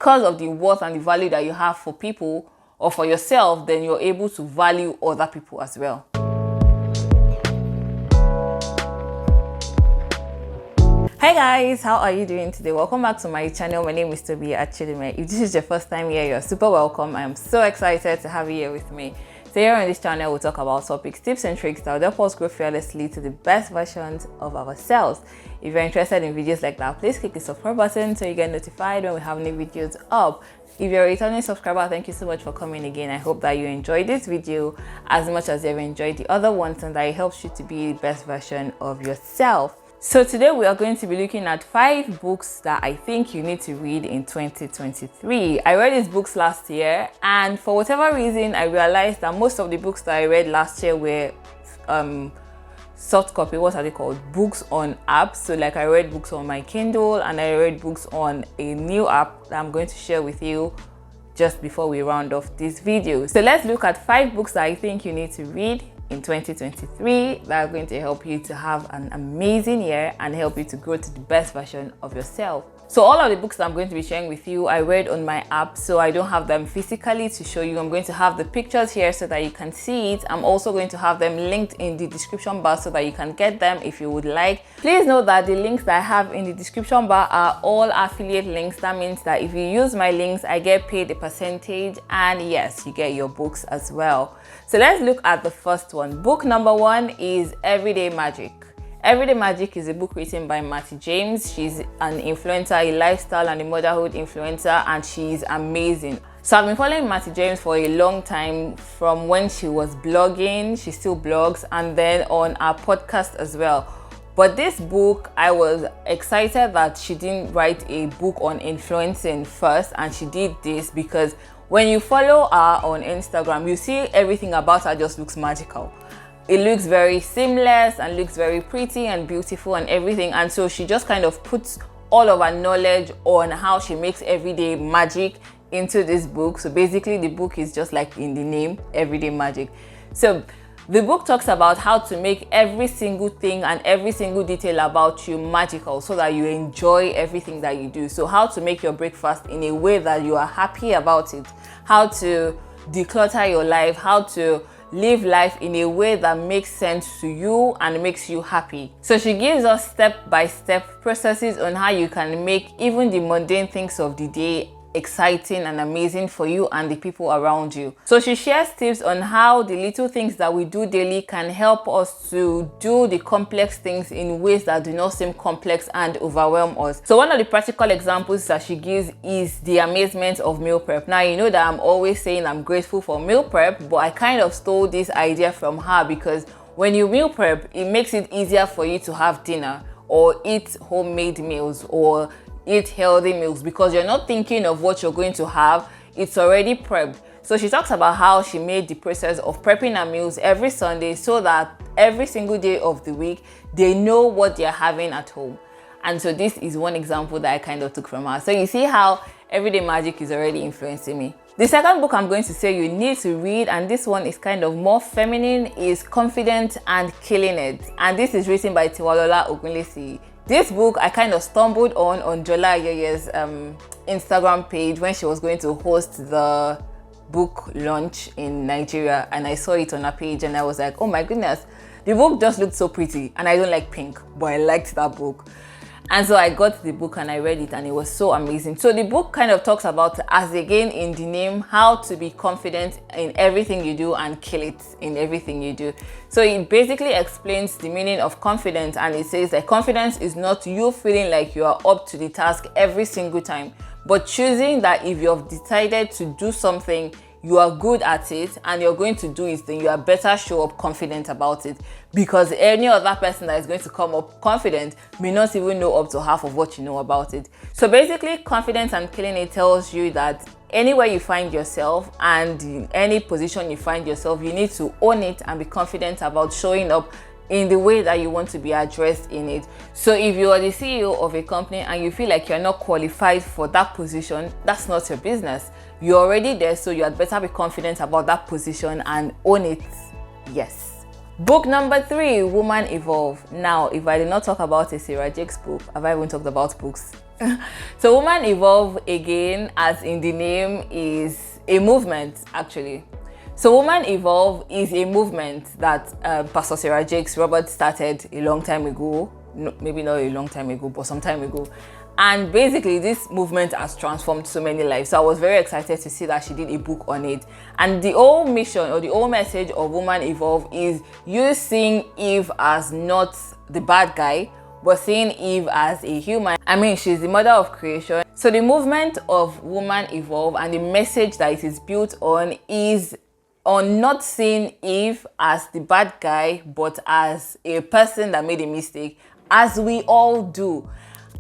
because of the worth and the value that you have for people or for yourself, then you're able to value other people as well. Hi guys, how are you doing today? Welcome back to my channel. My name is Tobi Achudume. If this is your first time here, you're super welcome. I am so excited to have you here with me. So here on this channel, we'll talk about topics, tips and tricks that will help us grow fearlessly to the best versions of ourselves. If you're interested in videos like that, please click the subscribe button so you get notified when we have new videos up. If you're a returning subscriber, thank you so much for coming again. I hope that you enjoyed this video as much as you've enjoyed the other ones and that it helps you to be the best version of yourself. So today we are going to be looking at 5 books that I think you need to read in 2023. I read these books last year, and for whatever reason I realized that most of the books that I read last year were soft copy, what are they called? Books on apps. So like I read books on my Kindle and I read books on a new app that I'm going to share with you just before we round off this video. So let's look at 5 books that I think you need to read in 2023 that are going to help you to have an amazing year and help you to grow to the best version of yourself. So all of the books that I'm going to be sharing with you, I read on my app, so I don't have them physically to show you. I'm going to have the pictures here so that you can see it. I'm also going to have them linked in the description bar so that you can get them if you would like. Please note that the links that I have in the description bar are all affiliate links. That means that if you use my links, I get paid a percentage, and yes, you get your books as well. So let's look at the first one. Book number 1 is Everyday Magic. Everyday Magic is a book written by Matty James. She's an influencer, a lifestyle and a motherhood influencer, and she's amazing. So I've been following Matty James for a long time, from when she was blogging, she still blogs, and then on our podcast as well. But this book, I was excited that she didn't write a book on influencing first, and she did this because when you follow her on Instagram, you see everything about her just looks magical. It looks very seamless and looks very pretty and beautiful and everything. And so she just kind of puts all of her knowledge on how she makes everyday magic into this book. So basically the book is just like in the name, Everyday Magic. So the book talks about how to make every single thing and every single detail about you magical so that you enjoy everything that you do. So how to make your breakfast in a way that you are happy about it, how to declutter your life, how to live life in a way that makes sense to you and makes you happy. So she gives us step-by-step processes on how you can make even the mundane things of the day exciting and amazing for you and the people around you. So she shares tips on how the little things that we do daily can help us to do the complex things in ways that do not seem complex and overwhelm us. So one of the practical examples that she gives is the amazement of meal prep. Now you know that I'm always saying I'm grateful for meal prep, but I kind of stole this idea from her because when you meal prep, it makes it easier for you to have dinner or eat homemade meals or eat healthy meals because you're not thinking of what you're going to have. It's already prepped. So she talks about how she made the process of prepping her meals every Sunday so that every single day of the week they know what they're having at home. And so this is one example that I kind of took from her. So you see how Everyday Magic is already influencing me. The second book I'm going to say you need to read, and this one is kind of more feminine, is Confident and Killing It. And this is written by Tiwalola Ogunlesi. This book I kind of stumbled on Jola Ayeye's Instagram page when she was going to host the book launch in Nigeria, and I saw it on her page and I was like, oh my goodness, the book just looked so pretty, and I don't like pink, but I liked that book. And so I got the book and I read it and it was so amazing. So the book kind of talks about, as again in the name, how to be confident in everything you do and kill it in everything you do. So it basically explains the meaning of confidence, and it says that confidence is not you feeling like you are up to the task every single time, but choosing that if you've decided to do something, you are good at it and you're going to do it, then you are better show up confident about it, because any other person that is going to come up confident may not even know up to half of what you know about it. So basically, Confidence and Killing It tells you that anywhere you find yourself and in any position you find yourself, you need to own it and be confident about showing up in the way that you want to be addressed in it. So if you are the CEO of a company and you feel like you're not qualified for that position, that's not your business. You're already there, so you had better be confident about that position and own it. Yes. Book number 3, Woman Evolve. Now, if I did not talk about a Sarah Jakes book, have I even talked about books? So Woman Evolve, again, as in the name, is a movement actually. So Woman Evolve is a movement that Pastor Sarah Jakes Roberts started a long time ago. No, maybe not a long time ago, but some time ago. And basically this movement has transformed so many lives. So I was very excited to see that she did a book on it. And the whole mission or the whole message of Woman Evolve is you seeing Eve as not the bad guy, but seeing Eve as a human. I mean, she's the mother of creation. So the movement of Woman Evolve and the message that it is built on is on not seeing Eve as the bad guy, but as a person that made a mistake, as we all do.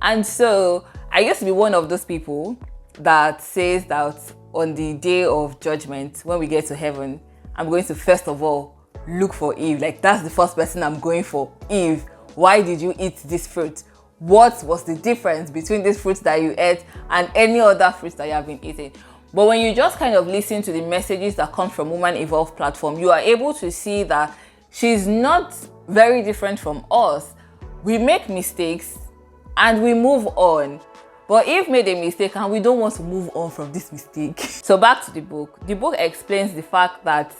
And so I used to be one of those people that says that on the day of judgment, when we get to heaven, I'm going to first of all look for Eve. Like, that's the first person I'm going for. Eve, why did you eat this fruit? What was the difference between this fruit that you ate and any other fruits that you have been eating? But when you just kind of listen to the messages that come from Woman Evolve platform, you are able to see that she's not very different from us. We make mistakes and we move on. But Eve made a mistake and we don't want to move on from this mistake. So back to the book. The book explains the fact that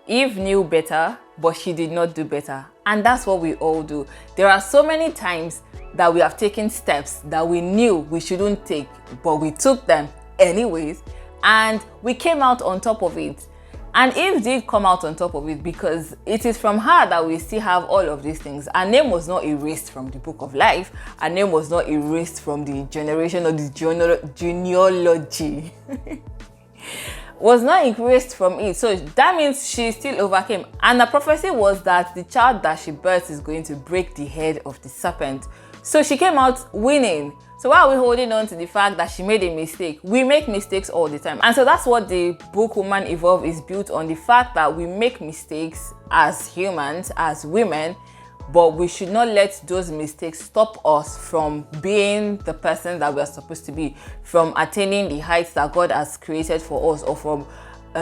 Eve knew better, but she did not do better. And that's what we all do. There are so many times that we have taken steps that we knew we shouldn't take, but we took them anyways. And we came out on top of it. And Eve did come out on top of it because it is from her that we still have all of these things. Her name was not erased from the book of life. Her name was not erased from the generation or the genealogy. Was not erased from it. So that means she still overcame. And the prophecy was that the child that she births is going to break the head of the serpent. So she came out winning. So why are we holding on to the fact that she made a mistake? We make mistakes all the time. And so that's what the book Woman Evolve is built on, the fact that we make mistakes as humans, as women, but we should not let those mistakes stop us from being the person that we're supposed to be, from attaining the heights that God has created for us, or from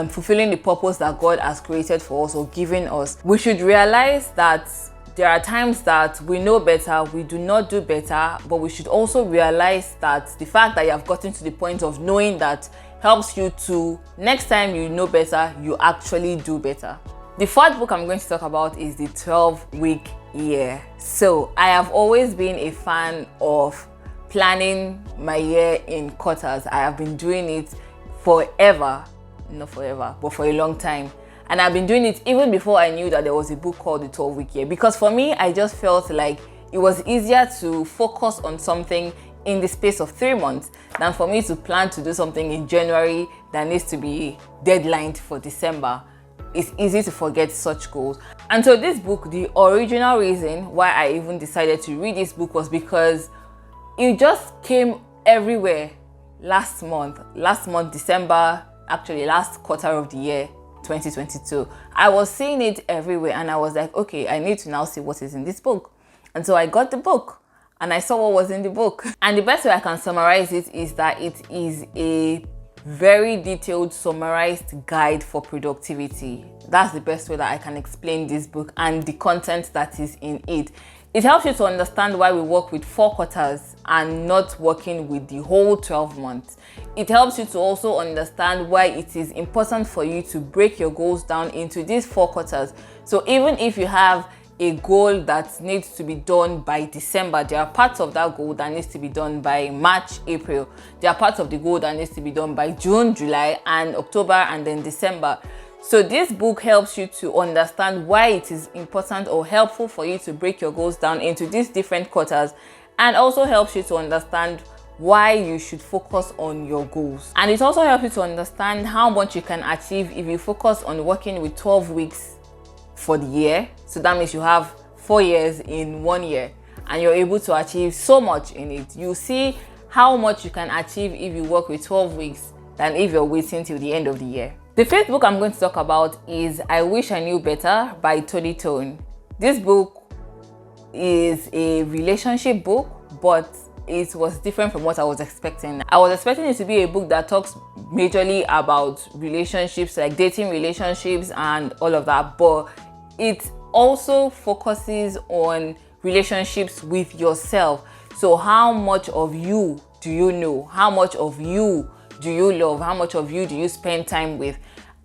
fulfilling the purpose that God has created for us or given us. We should realize that there are times that we know better, we do not do better, but we should also realize that the fact that you have gotten to the point of knowing that helps you to, next time you know better, you actually do better. The fourth book I'm going to talk about is the 12-week year. So I have always been a fan of planning my year in quarters. I have been doing it forever, not forever, but for a long time. And I've been doing it even before I knew that there was a book called the 12-week year. Because for me, I just felt like it was easier to focus on something in the space of 3 months than for me to plan to do something in January that needs to be deadlined for December. It's easy to forget such goals. And so this book, the original reason why I even decided to read this book was because it just came everywhere last month, December, actually last quarter of the year, 2022. I was seeing it everywhere and I was like, okay, I need to now see what is in this book. And so I got the book and I saw what was in the book. And the best way I can summarize it is that it is a very detailed, summarized guide for productivity. That's the best way that I can explain this book and the content that is in it. It helps you to understand why we work with 4 quarters and not working with the whole 12 months. It helps you to also understand why it is important for you to break your goals down into these 4 quarters. So even if you have a goal that needs to be done by December, there are parts of that goal that needs to be done by March, April. There are parts of the goal that needs to be done by June, July, and October, and then December. So this book helps you to understand why it is important or helpful for you to break your goals down into these different quarters, and also helps you to understand why you should focus on your goals. And it also helps you to understand how much you can achieve if you focus on working with 12 weeks for the year. So that means you have 4 years in 1 year and you're able to achieve so much in it. You see how much you can achieve if you work with 12 weeks than if you're waiting till the end of the year. The fifth book I'm going to talk about is I Wish I Knew Better by Tobi. This book is a relationship book, but it was different from what I was expecting. I was expecting it to be a book that talks majorly about relationships, like dating relationships and all of that, but it also focuses on relationships with yourself. So how much of you do you know? How much of you do you love? How much of you do you spend time with?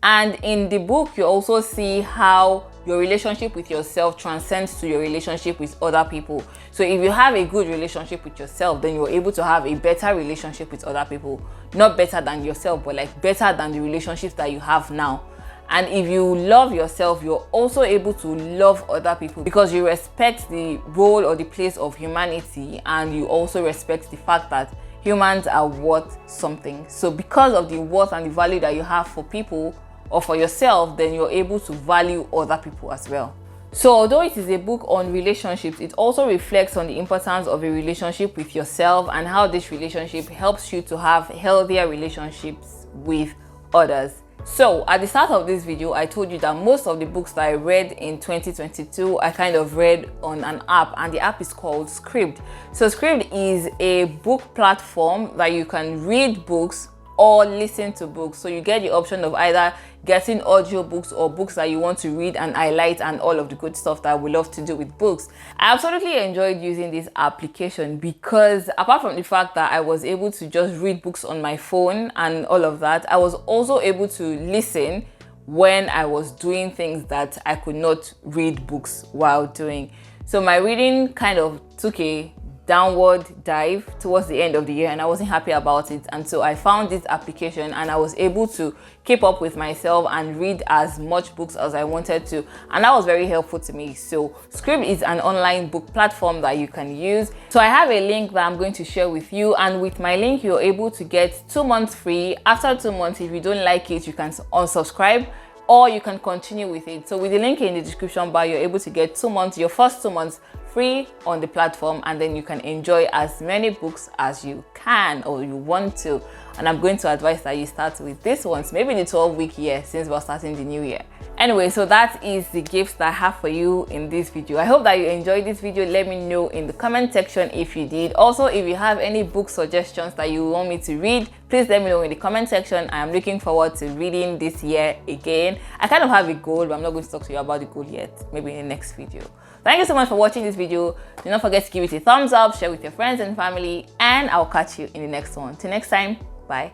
And in the book, you also see how your relationship with yourself transcends to your relationship with other people. So if you have a good relationship with yourself, then you're able to have a better relationship with other people. Not better than yourself, but like better than the relationships that you have now. And if you love yourself, you're also able to love other people because you respect the role or the place of humanity, and you also respect the fact that humans are worth something. So because of the worth and the value that you have for people or for yourself, then you're able to value other people as well. So although it is a book on relationships, it also reflects on the importance of a relationship with yourself and how this relationship helps you to have healthier relationships with others. So at the start of this video, I told you that most of the books that I read in 2022, I kind of read on an app, and the app is called Scribd. So Scribd is a book platform that you can read books or listen to books. So you get the option of either getting audio books or books that you want to read and highlight and all of the good stuff that we love to do with books. I absolutely enjoyed using this application because apart from the fact that I was able to just read books on my phone and all of that, I was also able to listen when I was doing things that I could not read books while doing. So my reading kind of took a downward dive towards the end of the year, and I wasn't happy about it, and so I found this application and I was able to keep up with myself and read as much books as I wanted to, and that was very helpful to me. So Scribd is an online book platform that you can use. So I have a link that I'm going to share with you, and with my link you're able to get 2 months free. After 2 months, if you don't like it, you can unsubscribe or you can continue with it. So with the link in the description bar, you're able to get 2 months, your first 2 months free on the platform, and then you can enjoy as many books as you can or you want to. And I'm going to advise that you start with this ones, maybe the 12-week year, since we're starting the new year. Anyway, so that is the gifts that I have for you in this video. I hope that you enjoyed this video. Let me know in the comment section if you did. Also, if you have any book suggestions that you want me to read, please let me know in the comment section. I am looking forward to reading this year again. I kind of have a goal, but I'm not going to talk to you about the goal yet, maybe in the next video. Thank you so much for watching this video. Do not forget to give it a thumbs up, share with your friends and family, and I'll catch you in the next one. Till next time, bye.